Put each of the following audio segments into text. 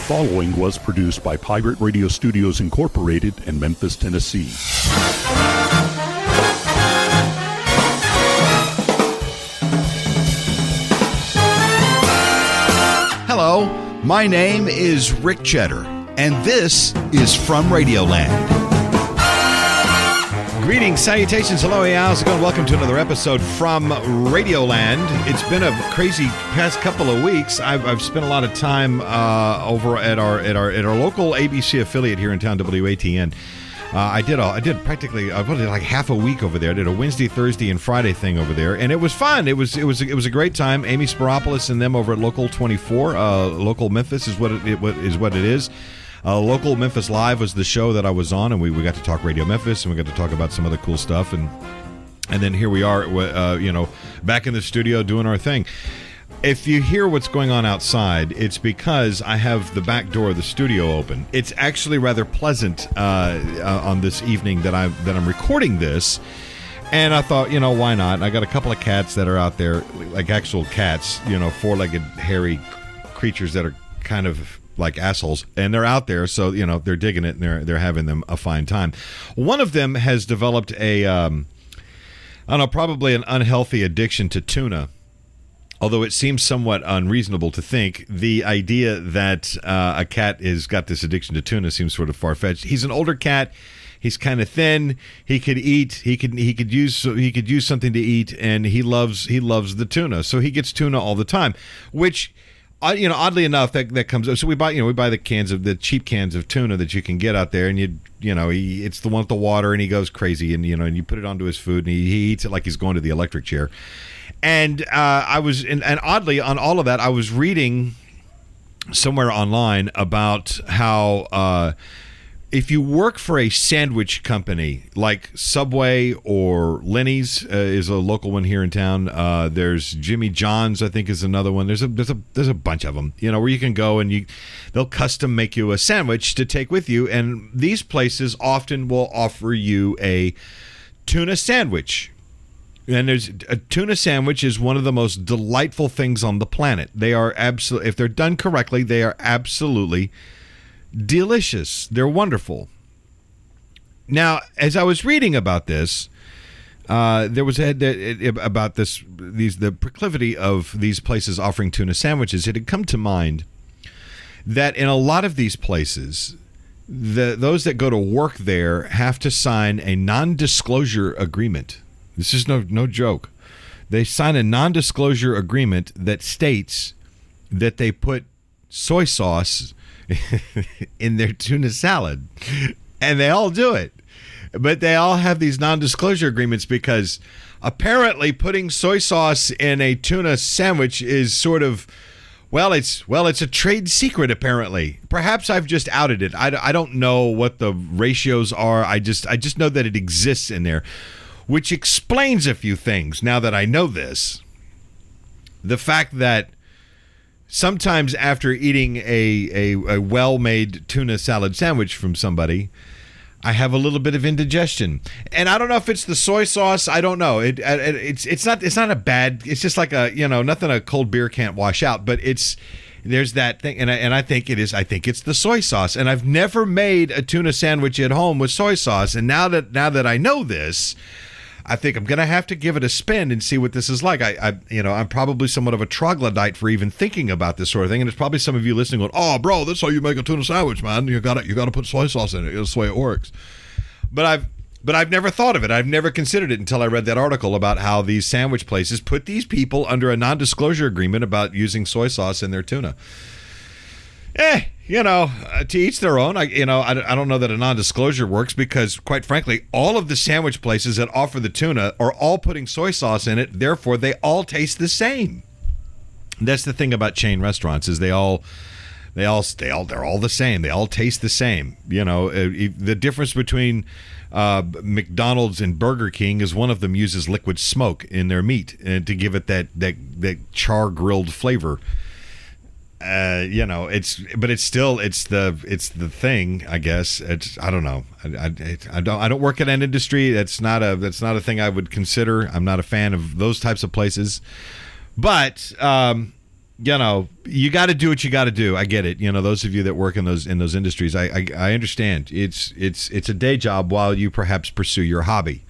following was produced by Pirate Radio Studios Incorporated in Memphis, Tennessee. Hello, my name is Rick Cheddar, and this is From Radioland. Greetings, salutations, hello, hey, how's it going? Welcome to another episode from Radioland. It's been a crazy past couple of weeks. I've spent a lot of time over at our local ABC affiliate here in town, WATN. I did like half a week over there. I did a Wednesday, Thursday, and Friday thing over there, and it was fun. It was a great time. Amy Spiropoulos and them over at Local 24, Local Memphis is what it is. Local Memphis Live was the show that I was on, and we got to talk Radio Memphis, and we got to talk about some other cool stuff, and then here we are, back in the studio doing our thing. If you hear what's going on outside, it's because I have the back door of the studio open. It's actually rather pleasant on this evening that I'm recording this, and I thought, why not? And I got a couple of cats that are out there, like actual cats, four-legged, hairy creatures that are kind of like assholes, and they're out there, so they're digging it, and they're having them a fine time. One of them has developed probably an unhealthy addiction to tuna. Although it seems somewhat unreasonable to think, the idea that a cat has got this addiction to tuna seems sort of far-fetched. He's an older cat. He's kind of thin. He could eat. He could use something to eat, and he loves the tuna. So he gets tuna all the time, which, oddly enough, that comes up. So we buy the cheap cans of tuna that you can get out there, and it's the one with the water, and he goes crazy, and and you put it onto his food, and he eats it like he's going to the electric chair. And and oddly, on all of that, I was reading somewhere online about how if you work for a sandwich company like Subway or Lenny's is a local one here in town. There's Jimmy John's, I think, is another one. There's a bunch of them, where you can go and they'll custom make you a sandwich to take with you. And these places often will offer you a tuna sandwich. And there's a tuna sandwich is one of the most delightful things on the planet. They are if they're done correctly, they are absolutely delicious. They're wonderful. Now, as I was reading about this, there was about the proclivity of these places offering tuna sandwiches. It had come to mind that in a lot of these places, those that go to work there have to sign a non-disclosure agreement. This is no joke. They sign a non-disclosure agreement that states that they put soy sauce in their tuna salad. And they all do it. But they all have these non-disclosure agreements because apparently putting soy sauce in a tuna sandwich is sort of, it's a trade secret, apparently. Perhaps I've just outed it. I don't know what the ratios are. I just know that it exists in there, which explains a few things now that I know this. The fact that sometimes after eating a well-made tuna salad sandwich from somebody, I have a little bit of indigestion. And I don't know if it's the soy sauce. I don't know. It's not a bad, it's just like nothing a cold beer can't wash out, but there's that thing, and I think it is. I think it's the soy sauce, and I've never made a tuna sandwich at home with soy sauce. And now that I know this, I think I'm going to have to give it a spin and see what this is like. I'm probably somewhat of a troglodyte for even thinking about this sort of thing, and there's probably some of you listening going, "Oh, bro, that's how you make a tuna sandwich, man. You got to put soy sauce in it. That's the way it works." But I've never thought of it. I've never considered it until I read that article about how these sandwich places put these people under a non-disclosure agreement about using soy sauce in their tuna. To each their own. I don't know that a non-disclosure works because, quite frankly, all of the sandwich places that offer the tuna are all putting soy sauce in it. Therefore, they all taste the same. That's the thing about chain restaurants is they're all the same. They all taste the same. The difference between McDonald's and Burger King is one of them uses liquid smoke in their meat to give it that char grilled flavor. It's the thing, I guess. I don't know. I don't work in that industry. That's not a thing I would consider. I'm not a fan of those types of places. But you got to do what you got to do. I get it. Those of you that work in those industries, I understand. It's a day job while you perhaps pursue your hobby,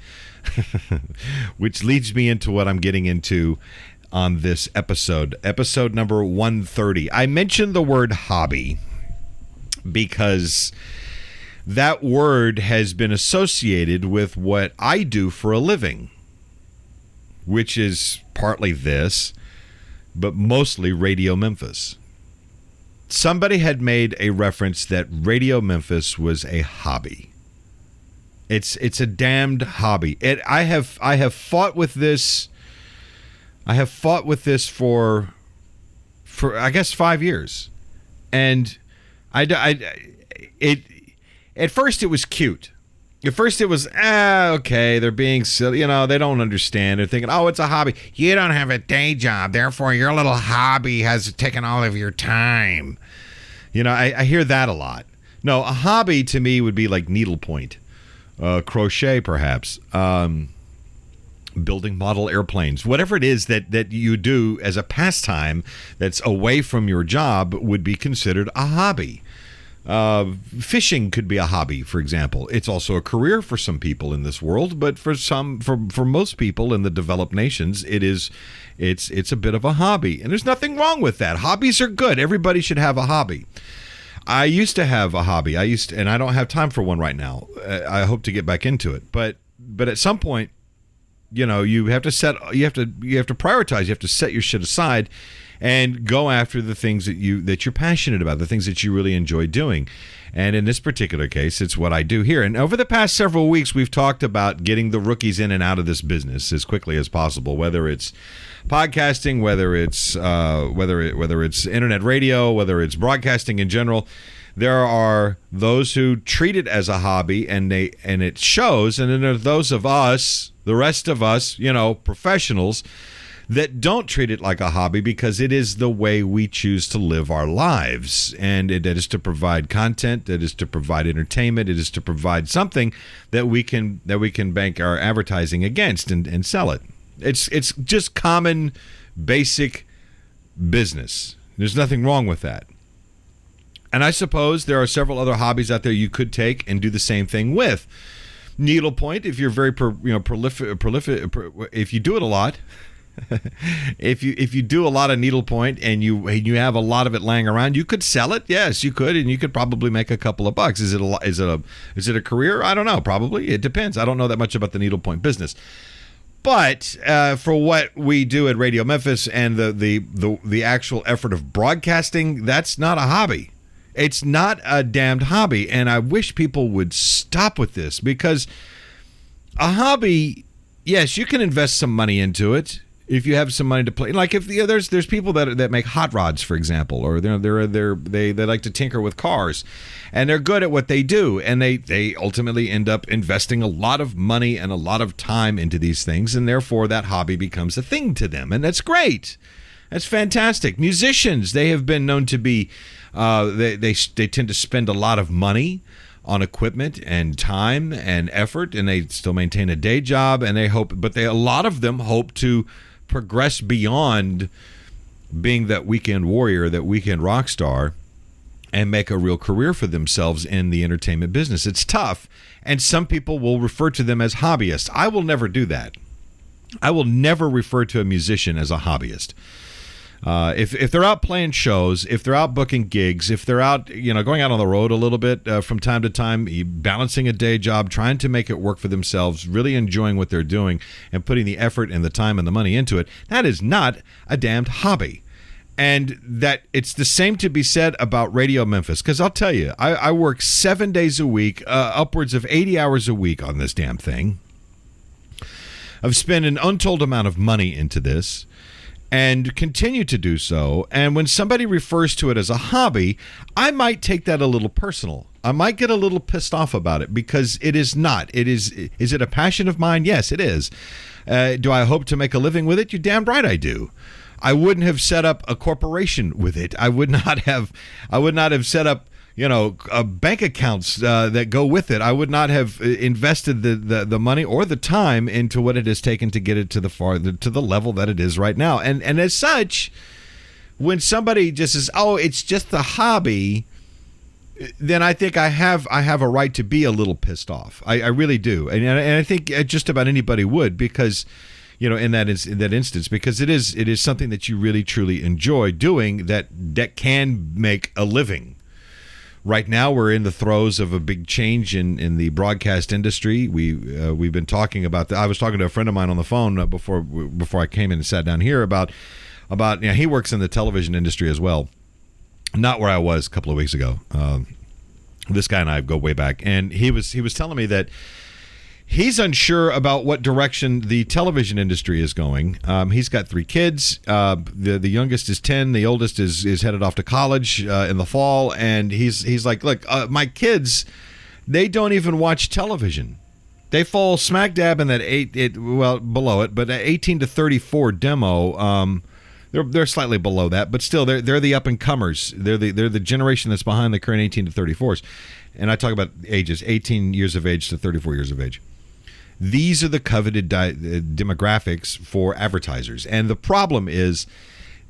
which leads me into what I'm getting into on this episode number 130. I mentioned the word hobby because that word has been associated with what I do for a living, which is partly this, but mostly Radio Memphis. Somebody had made a reference that Radio Memphis was a hobby. It's a damned hobby. I have fought with this. I have fought with this for I guess 5 years, and at first it was cute. At first it was, okay, they're being silly. They don't understand. They're thinking, oh, it's a hobby. You don't have a day job, therefore your little hobby has taken all of your time. I hear that a lot. No, a hobby to me would be like needlepoint, crochet perhaps, building model airplanes. Whatever it is that you do as a pastime that's away from your job would be considered a hobby. Fishing could be a hobby, for example. It's also a career for some people in this world, but for most people in the developed nations, it's a bit of a hobby, and there's nothing wrong with that. Hobbies are good. Everybody should have a hobby. I used to have a hobby. And I don't have time for one right now. I hope to get back into it, but at some point, you have to prioritize. You have to set your shit aside and go after the things that you're passionate about, the things that you really enjoy doing. And in this particular case, it's what I do here. And over the past several weeks, we've talked about getting the rookies in and out of this business as quickly as possible, whether it's podcasting, whether it's internet radio, whether it's broadcasting in general. There are those who treat it as a hobby, and it shows. And then there are those of us, the rest of us, professionals, that don't treat it like a hobby because it is the way we choose to live our lives. And it is to provide content, it is to provide entertainment, it is to provide something that we can bank our advertising against and sell it. It's just common, basic business. There's nothing wrong with that. And I suppose there are several other hobbies out there you could take and do the same thing with. Needlepoint, if you're very prolific, if you do it a lot. If you do a lot of needlepoint and you have a lot of it laying around, you could sell it. Yes, you could, and you could probably make a couple of bucks. Is it a career? I don't know. Probably it depends. I don't know that much about the needlepoint business. But for what we do at Radio Memphis and the actual effort of broadcasting, that's not a hobby. It's not a damned hobby, and I wish people would stop with this, because a hobby, yes, you can invest some money into it. If you have some money to play, like if there's people that make hot rods, for example, or they like to tinker with cars, and they're good at what they do, and they ultimately end up investing a lot of money and a lot of time into these things, and therefore that hobby becomes a thing to them, and that's great. That's fantastic. Musicians, they have been known to be, they tend to spend a lot of money on equipment and time and effort, and they still maintain a day job, and a lot of them hope to progress beyond being that weekend warrior, that weekend rock star, and make a real career for themselves in the entertainment business. It's tough, and some people will refer to them as hobbyists. I will never do that. I will never refer to a musician as a hobbyist. If they're out playing shows, if they're out booking gigs, if they're out, going out on the road a little bit from time to time, balancing a day job, trying to make it work for themselves, really enjoying what they're doing and putting the effort and the time and the money into it, that is not a damned hobby. And that it's the same to be said about Radio Memphis, because I'll tell you, I work 7 days a week, upwards of 80 hours a week on this damn thing. I've spent an untold amount of money into this, and continue to do so. And when somebody refers to it as a hobby, I might take that a little personal. I might get a little pissed off about it, because it is not. Is it a passion of mine? Yes, it is. Do I hope to make a living with it? You're damn right I do. I wouldn't have set up a corporation with it. I would not have set up bank accounts that go with it. I would not have invested the money or the time into what it has taken to get it to the level that it is right now. And as such, when somebody just says, "Oh, it's just a hobby," then I think I have a right to be a little pissed off. I really do, and I think just about anybody would, because in that instance, because it is something that you really truly enjoy doing that can make a living. Right now, we're in the throes of a big change in the broadcast industry. We've been talking about that. I was talking to a friend of mine on the phone before I came in and sat down here about he works in the television industry as well. Not where I was a couple of weeks ago. This guy and I go way back, and he was telling me that he's unsure about what direction the television industry is going. He's got 3 kids. The youngest is 10. The oldest is headed off to college in the fall, and he's like, look, my kids, they don't even watch television. They fall smack dab in that below it, but 18 to 34 demo. They're slightly below that, but still they're the up and comers. They're the generation that's behind the current 18 to 34s. And I talk about ages, 18 years of age to 34 years of age. These are the coveted demographics for advertisers. And the problem is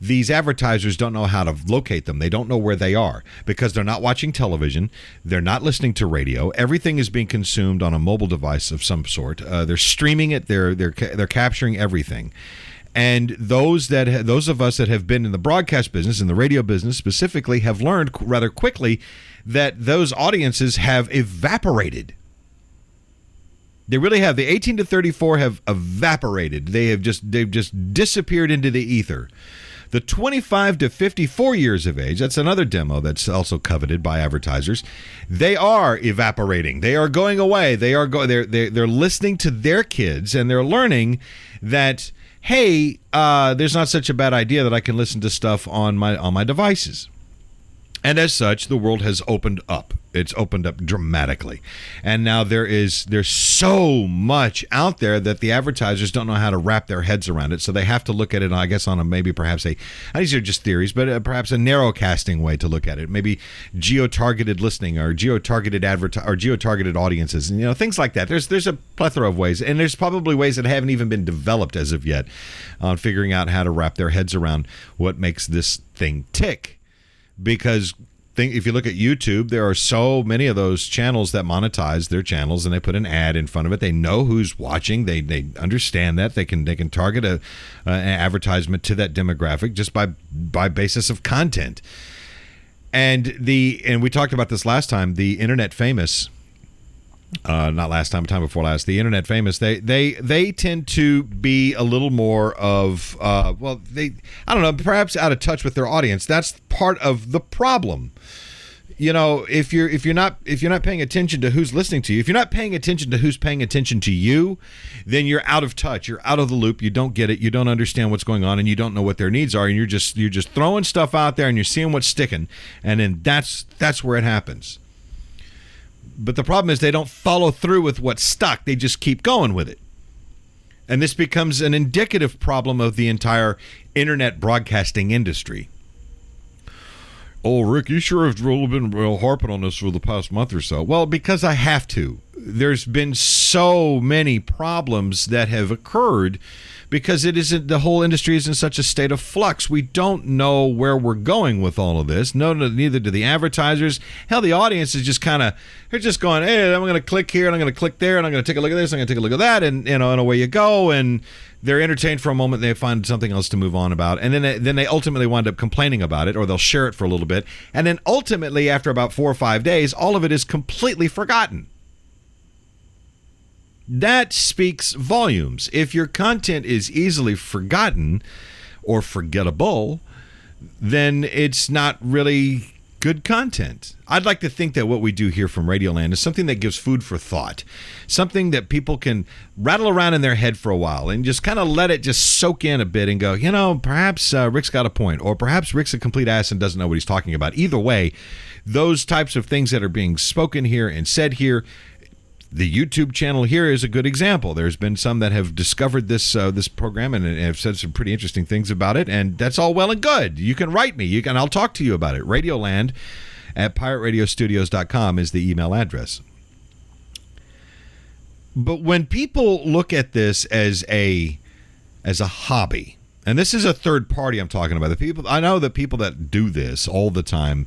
these advertisers don't know how to locate them. They don't know where they are because they're not watching television. They're not listening to radio. Everything is being consumed on a mobile device of some sort. They're streaming it. They're capturing everything. And those of us that have been in the broadcast business, in the radio business specifically, have learned rather quickly that those audiences have evaporated. They really have. The 18 to 34 have evaporated. They've just disappeared into the ether. The 25 to 54 years of age, that's another demo that's also coveted by advertisers. They are evaporating. They are going away. They're listening to their kids, and they're learning that, hey, there's not such a bad idea that I can listen to stuff on my devices. And as such, the world has opened up. It's opened up dramatically. And now there's so much out there that the advertisers don't know how to wrap their heads around it. So they have to look at it, I guess, on these are just theories, but perhaps a narrow casting way to look at it. Maybe geo-targeted listening or geo-targeted audiences, and things like that. There's a plethora of ways, and there's probably ways that haven't even been developed as of yet on figuring out how to wrap their heads around what makes this thing tick. Because if you look at YouTube, there are so many of those channels that monetize their channels, and they put an ad in front of it. They know who's watching. They understand that they can target an advertisement to that demographic just by basis of content. And we talked about this last time. The internet famous. Not last time, time before last. The internet famous, they tend to be a little more of I don't know, perhaps out of touch with their audience. That's part of the problem. If you're not paying attention to who's listening to you, if you're not paying attention to who's paying attention to you, then you're out of touch. You're out of the loop. You don't get it. You don't understand what's going on, and you don't know what their needs are. And you're just throwing stuff out there, and you're seeing what's sticking, and then that's where it happens. But the problem is they don't follow through with what's stuck. They just keep going with it. And this becomes an indicative problem of the entire internet broadcasting industry. Oh, Rick, you sure have really been harping on this for the past month or so. Well, because I have to. There's been so many problems that have occurred because the whole industry is in such a state of flux. We don't know where we're going with all of this. No, neither do the advertisers. Hell, the audience is just they're just going, hey, I'm going to click here and I'm going to click there and I'm going to take a look at this, I'm going to take a look at that, and and away you go. And they're entertained for a moment, they find something else to move on about, and then they ultimately wind up complaining about it, or they'll share it for a little bit, and then ultimately, after about 4 or 5 days, all of it is completely forgotten. That speaks volumes. If your content is easily forgotten or forgettable, then it's not really good content. I'd like to think that what we do here from Radioland is something that gives food for thought, something that people can rattle around in their head for a while and just kind of let it just soak in a bit and go, perhaps Rick's got a point, or perhaps Rick's a complete ass and doesn't know what he's talking about. Either way, those types of things that are being spoken here and said here, the YouTube channel here is a good example. There's been some that have discovered this program and have said some pretty interesting things about it, and that's all well and good. You can write me. I'll talk to you about it. Radioland at pirateradiostudios.com is the email address. But when people look at this as a hobby, and this is a third party I'm talking about. I know that people that do this all the time,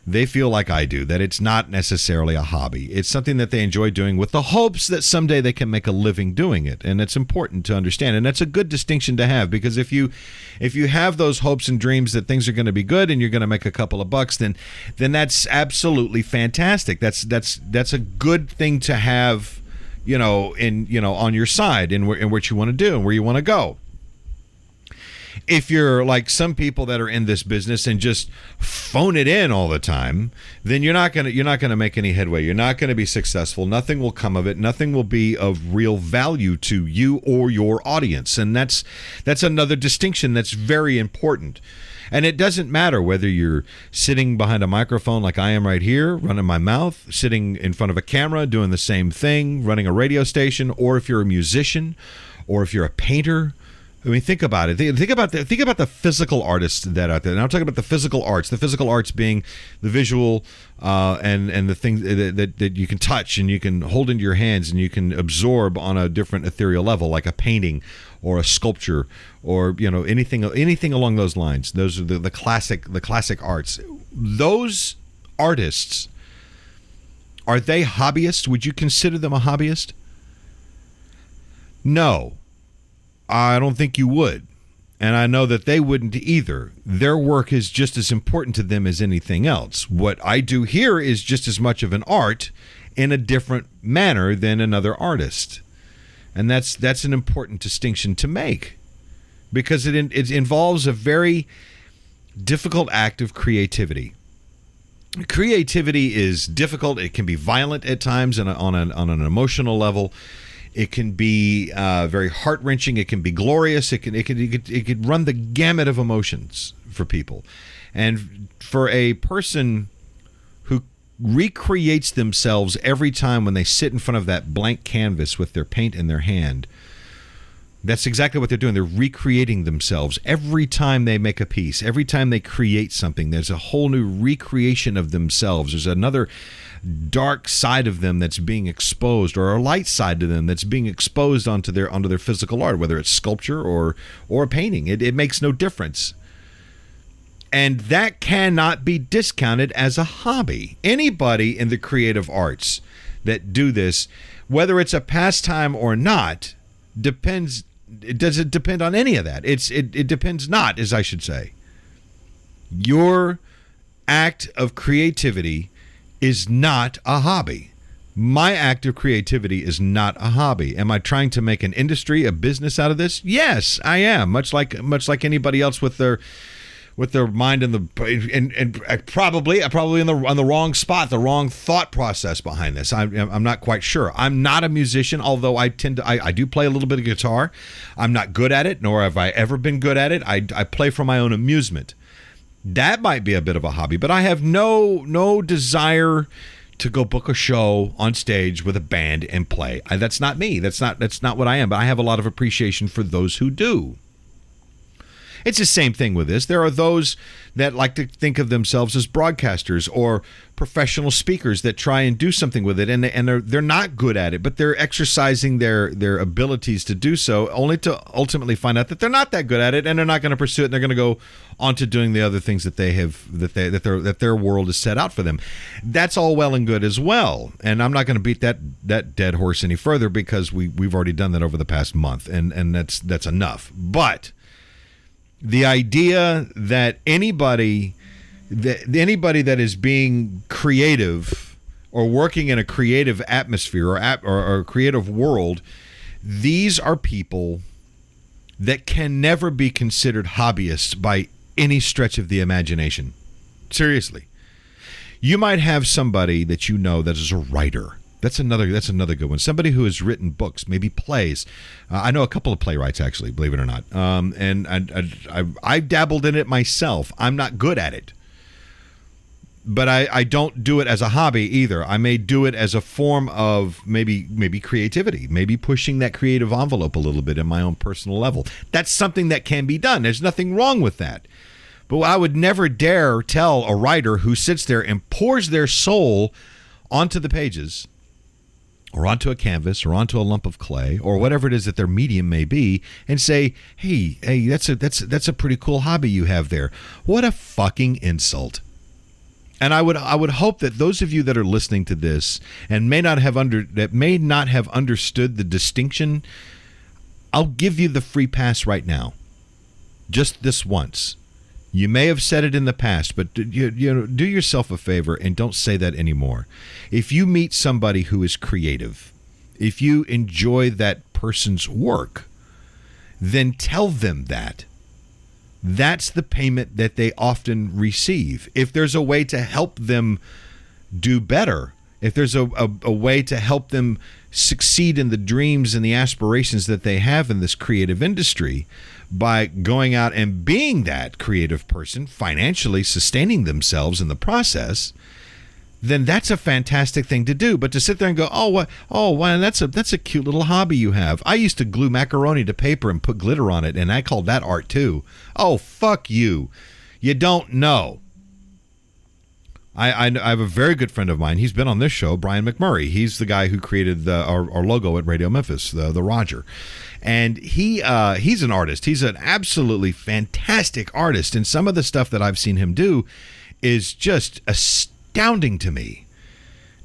they feel like I do, that it's not necessarily a hobby. It's something that they enjoy doing with the hopes that someday they can make a living doing it. And it's important to understand. And that's a good distinction to have, because if you have those hopes and dreams that things are going to be good and you're going to make a couple of bucks, then that's absolutely fantastic. That's a good thing to have, on your side in what you want to do and where you want to go. If you're like some people that are in this business and just phone it in all the time, then you're not gonna make any headway. You're not gonna be successful. Nothing will come of it. Nothing will be of real value to you or your audience. And that's another distinction that's very important. And it doesn't matter whether you're sitting behind a microphone like I am right here, running my mouth, sitting in front of a camera, doing the same thing, running a radio station, or if you're a musician, or if you're a painter. I mean, think about it. Think about the physical artists that are out there. And I'm talking about the physical arts. The physical arts being the visual and the things that you can touch and you can hold into your hands and you can absorb on a different ethereal level, like a painting or a sculpture or anything along those lines. Those are the classic arts. Those artists, are they hobbyists? Would you consider them a hobbyist? No. I don't think you would. And I know that they wouldn't either. Their work is just as important to them as anything else. What I do here is just as much of an art in a different manner than another artist. And that's an important distinction to make, because it involves a very difficult act of creativity. Creativity is difficult. It can be violent at times and on an emotional level. It can be very heart-wrenching. It can be glorious. It could run the gamut of emotions for people. And for a person who recreates themselves every time when they sit in front of that blank canvas with their paint in their hand, that's exactly what they're doing. They're recreating themselves every time they make a piece. Every time they create something, there's a whole new recreation of themselves. There's another dark side of them that's being exposed, or a light side to them that's being exposed onto their physical art, whether it's sculpture or a painting. It makes no difference. And that cannot be discounted as a hobby. Anybody in the creative arts that do this, whether it's a pastime or not, depends. It doesn't depend on any of that. It depends not, as I should say. Your act of creativity is not a hobby. My act of creativity is not a hobby. Am I trying to make an industry, a business out of this? Yes, I am. Much like anybody else with their mind and probably on the wrong spot, the wrong thought process behind this. I'm not quite sure. I'm not a musician, although I do play a little bit of guitar. I'm not good at it, nor have I ever been good at it. I play for my own amusement. That might be a bit of a hobby, but I have no desire to go book a show on stage with a band and play. That's not me. That's not what I am. But I have a lot of appreciation for those who do. It's the same thing with this. There are those that like to think of themselves as broadcasters or professional speakers that try and do something with it, and they're not good at it, but they're exercising their abilities to do so, only to ultimately find out that they're not that good at it, and they're not going to pursue it. And they're going to go on to doing the other things that that their world is set out for them. That's all well and good as well, and I'm not going to beat that dead horse any further, because we've already done that over the past month, and that's enough. But the idea that anybody that is being creative or working in a creative atmosphere or a creative world, these are people that can never be considered hobbyists by any stretch of the imagination. Seriously. You might have somebody that you know that is a writer. That's another good one. Somebody who has written books, maybe plays. I know a couple of playwrights, actually, believe it or not. And I've dabbled in it myself. I'm not good at it. But I don't do it as a hobby either. I may do it as a form of maybe creativity, maybe pushing that creative envelope a little bit in my own personal level. That's something that can be done. There's nothing wrong with that. But I would never dare tell a writer who sits there and pours their soul onto the pages, or onto a canvas or onto a lump of clay or whatever it is that their medium may be and say, hey, that's a pretty cool hobby you have there. What a fucking insult. And I would hope that those of you that are listening to this and may not have understood the distinction, I'll give you the free pass right now. Just this once. You may have said it in the past, but do yourself a favor and don't say that anymore. If you meet somebody who is creative, if you enjoy that person's work, then tell them that. That's the payment that they often receive. If there's a way to help them do better, if there's a way to help them succeed in the dreams and the aspirations that they have in this creative industry, by going out and being that creative person, financially sustaining themselves in the process, then that's a fantastic thing to do. But to sit there and go, wow, that's a cute little hobby you have. I used to glue macaroni to paper and put glitter on it, and I called that art too. Oh, fuck you. You don't know. I have a very good friend of mine. He's been on this show, Brian McMurray. He's the guy who created our logo at Radio Memphis, the Roger. And he's an artist. He's an absolutely fantastic artist. And some of the stuff that I've seen him do is just astounding to me.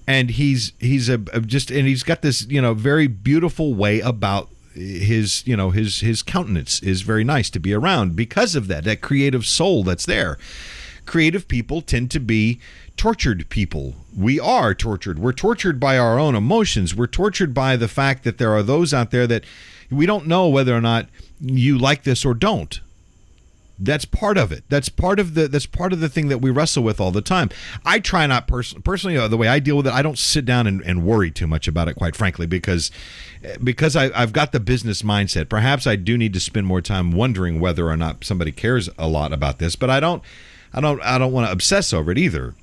And he's got this, very beautiful way about his countenance is very nice to be around because of that creative soul that's there. Creative people tend to be tortured people. We are tortured. We're tortured by our own emotions. We're tortured by the fact that there are those out there that we don't know whether or not you like this or don't. That's part of it. That's part of the thing that we wrestle with all the time. I try not personally, the way I deal with it, I don't sit down and worry too much about it, quite frankly, because I've got the business mindset. Perhaps I do need to spend more time wondering whether or not somebody cares a lot about this, but I don't want to obsess over it either.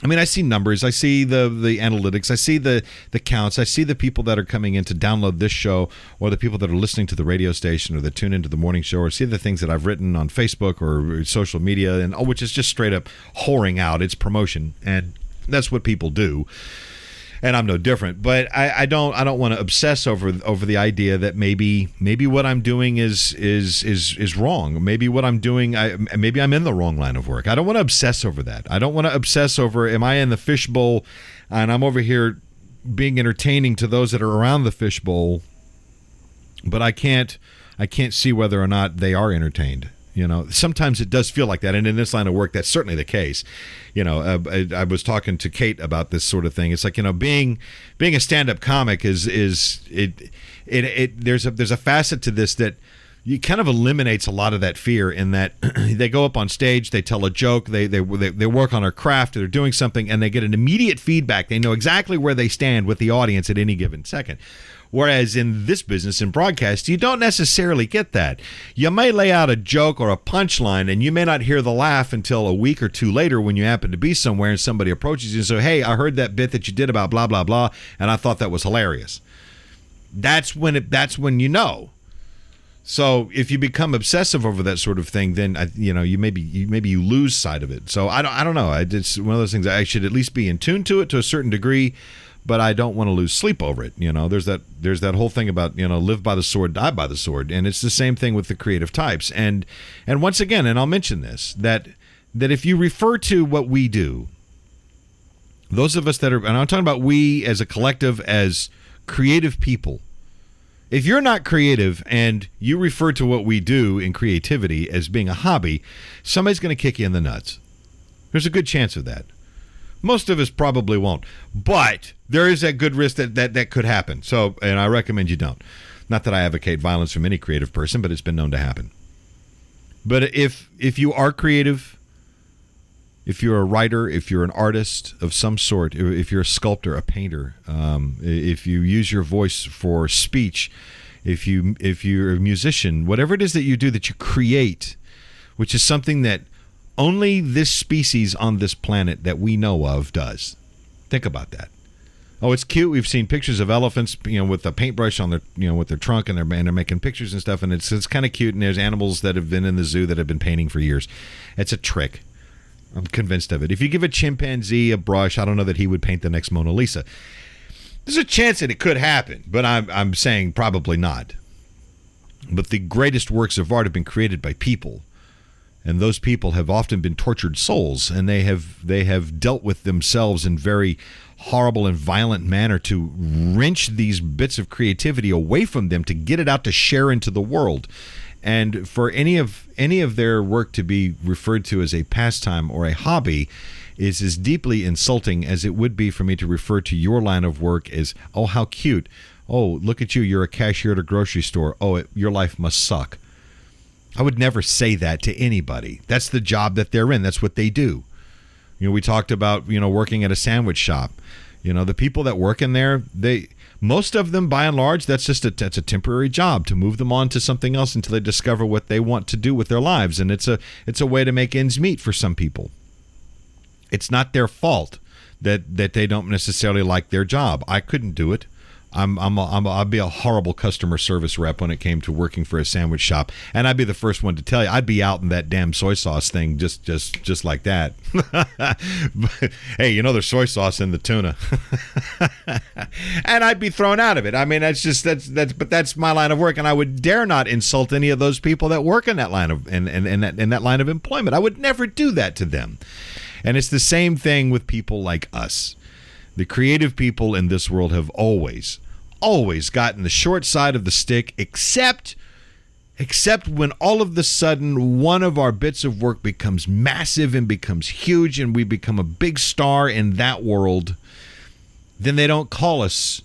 I mean, I see numbers, I see the analytics, I see the counts, I see the people that are coming in to download this show, or the people that are listening to the radio station, or that tune into the morning show, or see the things that I've written on Facebook or social media, and which is just straight up whoring out. It's promotion, and that's what people do. And I'm no different, but I don't want to obsess over the idea that maybe what I'm doing is wrong. Maybe what I'm doing, maybe I'm in the wrong line of work. I don't want to obsess over that. I don't want to obsess over, am I in the fishbowl and I'm over here being entertaining to those that are around the fishbowl, but I can't see whether or not they are entertained. Sometimes it does feel like that, and in this line of work, that's certainly the case. I was talking to Kate about this sort of thing. It's like, being a stand-up comic there's a facet to this that you kind of eliminates a lot of that fear, in that they go up on stage, they tell a joke, they work on their craft, they're doing something, and they get an immediate feedback. They know exactly where they stand with the audience at any given second. Whereas in this business, in broadcast, you don't necessarily get that. You may lay out a joke or a punchline, and you may not hear the laugh until a week or two later when you happen to be somewhere and somebody approaches you and says, hey, I heard that bit that you did about blah, blah, blah, and I thought that was hilarious. That's when you know. So if you become obsessive over that sort of thing, then you maybe you lose sight of it. So I don't know. It's one of those things. I should at least be in tune to it to a certain degree, but I don't want to lose sleep over it. There's that whole thing about, live by the sword, die by the sword. And it's the same thing with the creative types. And once again, and I'll mention this, that if you refer to what we do, those of us that are, and I'm talking about we as a collective, as creative people, if you're not creative and you refer to what we do in creativity as being a hobby, somebody's going to kick you in the nuts. There's a good chance of that. Most of us probably won't, but there is that good risk that could happen. So, and I recommend you don't. Not that I advocate violence from any creative person, but it's been known to happen. But if you are creative, if you're a writer, if you're an artist of some sort, if you're a sculptor, a painter, if you use your voice for speech, if you're a musician, whatever it is that you do, that you create, which is something that only this species on this planet that we know of does. Think about that. Oh, it's cute. We've seen pictures of elephants, with a paintbrush on their, with their trunk, and they're making pictures and stuff, and it's kind of cute. And there's animals that have been in the zoo that have been painting for years. It's a trick. I'm convinced of it. If you give a chimpanzee a brush, I don't know that he would paint the next Mona Lisa. There's a chance that it could happen, but I'm saying probably not. But the greatest works of art have been created by people. And those people have often been tortured souls, and they have dealt with themselves in very horrible and violent manner to wrench these bits of creativity away from them to get it out to share into the world. And for any of their work to be referred to as a pastime or a hobby is as deeply insulting as it would be for me to refer to your line of work as, oh, how cute. Oh, look at you. You're a cashier at a grocery store. Oh, your life must suck. I would never say that to anybody. That's the job that they're in. That's what they do. We talked about, working at a sandwich shop. The people that work in there, most of them, by and large, that's a temporary job to move them on to something else until they discover what they want to do with their lives. And it's a way to make ends meet for some people. It's not their fault that they don't necessarily like their job. I couldn't do it. I'd be a horrible customer service rep when it came to working for a sandwich shop, and I'd be the first one to tell you I'd be out in that damn soy sauce thing just like that. But, hey, there's soy sauce in the tuna, and I'd be thrown out of it. I mean, that's my line of work, and I would dare not insult any of those people that work in that line of in that line of employment. I would never do that to them. And it's the same thing with people like us. The creative people in this world have always gotten the short side of the stick, except when all of a sudden one of our bits of work becomes massive and becomes huge and we become a big star in that world. Then they don't call us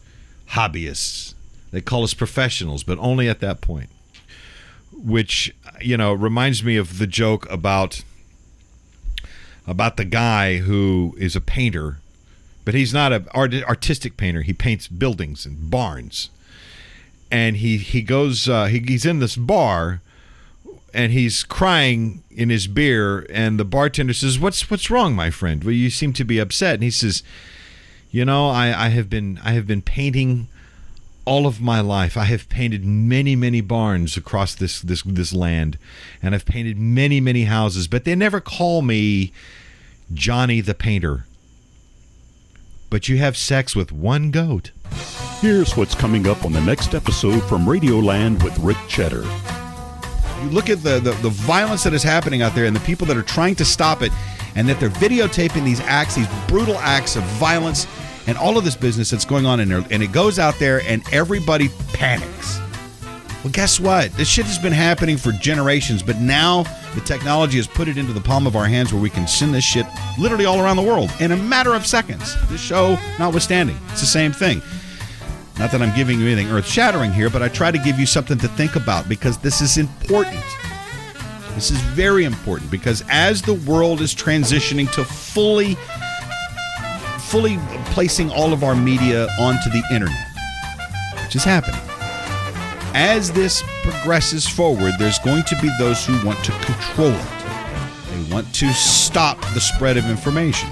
hobbyists. They call us professionals, but only at that point. Which, reminds me of the joke about the guy who is a painter. But he's not an artistic painter. He paints buildings and barns. And he goes, he's in this bar, and he's crying in his beer. And the bartender says, "What's wrong, my friend? Well, you seem to be upset." And he says, I have been painting all of my life. I have painted many, many barns across this land, and I've painted many, many houses. But they never call me Johnny the Painter. But you have sex with one goat. Here's what's coming up on the next episode from Radioland with Rick Cheddar. You look at the violence that is happening out there and the people that are trying to stop it, and that they're videotaping these brutal acts of violence and all of this business that's going on in there, and it goes out there and everybody panics. Well, guess what? This shit has been happening for generations, but now the technology has put it into the palm of our hands where we can send this shit literally all around the world in a matter of seconds. This show notwithstanding, it's the same thing. Not that I'm giving you anything earth-shattering here, but I try to give you something to think about because this is important. This is very important because as the world is transitioning to fully placing all of our media onto the internet, which is happening, as this progresses forward, there's going to be those who want to control it. They want to stop the spread of information.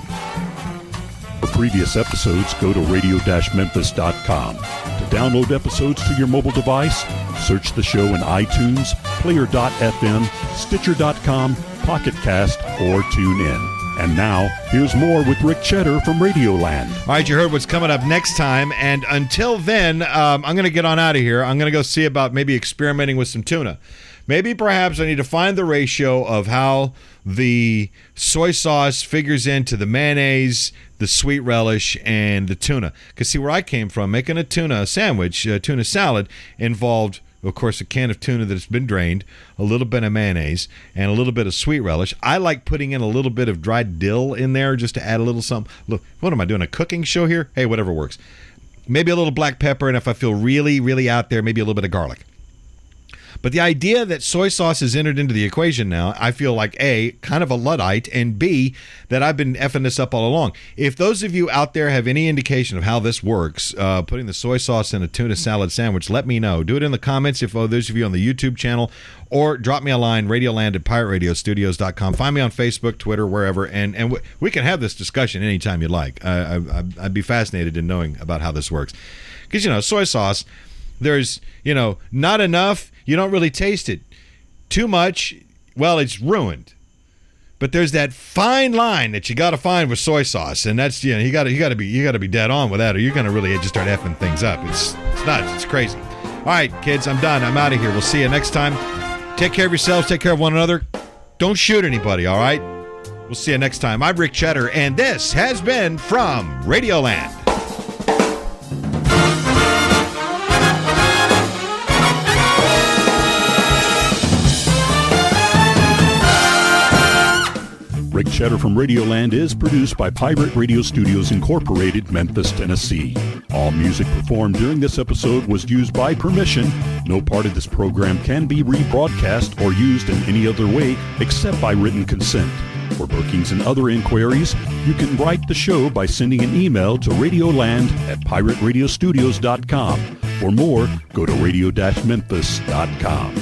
For previous episodes, go to radio-memphis.com. To download episodes to your mobile device, search the show in iTunes, Player.fm, Stitcher.com, Pocket Cast, or TuneIn. And now, here's more with Rick Cheddar from Radioland. All right, you heard what's coming up next time. And until then, I'm going to get on out of here. I'm going to go see about maybe experimenting with some tuna. Maybe perhaps I need to find the ratio of how the soy sauce figures into the mayonnaise, the sweet relish, and the tuna. Because see, where I came from, making a tuna sandwich, tuna salad, involved, of course, a can of tuna that's been drained, a little bit of mayonnaise, and a little bit of sweet relish. I like putting in a little bit of dried dill in there just to add a little something. Look, what am I doing, a cooking show here? Hey, whatever works. Maybe a little black pepper, and if I feel really, really out there, maybe a little bit of garlic. But the idea that soy sauce is entered into the equation now, I feel like A, kind of a Luddite, and B, that I've been effing this up all along. If those of you out there have any indication of how this works, putting the soy sauce in a tuna salad sandwich, let me know. Do it in the comments if those of you on the YouTube channel, or drop me a line, radioland@pirateradiostudios.com. Find me on Facebook, Twitter, wherever, and we can have this discussion anytime you like. I'd be fascinated in knowing about how this works. Because, soy sauce, there's, not enough, you don't really taste it. Too much, well, it's ruined. But there's that fine line that you got to find with soy sauce, and that's you got to be dead on with that, or you're going to really just start effing things up. It's nuts. It's crazy. All right, kids, I'm done. I'm out of here. We'll see you next time. Take care of yourselves. Take care of one another. Don't shoot anybody. All right. We'll see you next time. I'm Rick Cheddar, and this has been From Radioland. Rick Cheddar from Radioland is produced by Pirate Radio Studios Incorporated, Memphis, Tennessee. All music performed during this episode was used by permission. No part of this program can be rebroadcast or used in any other way except by written consent. For bookings and other inquiries, you can write the show by sending an email to radioland@pirateradiostudios.com. For more, go to radio-memphis.com.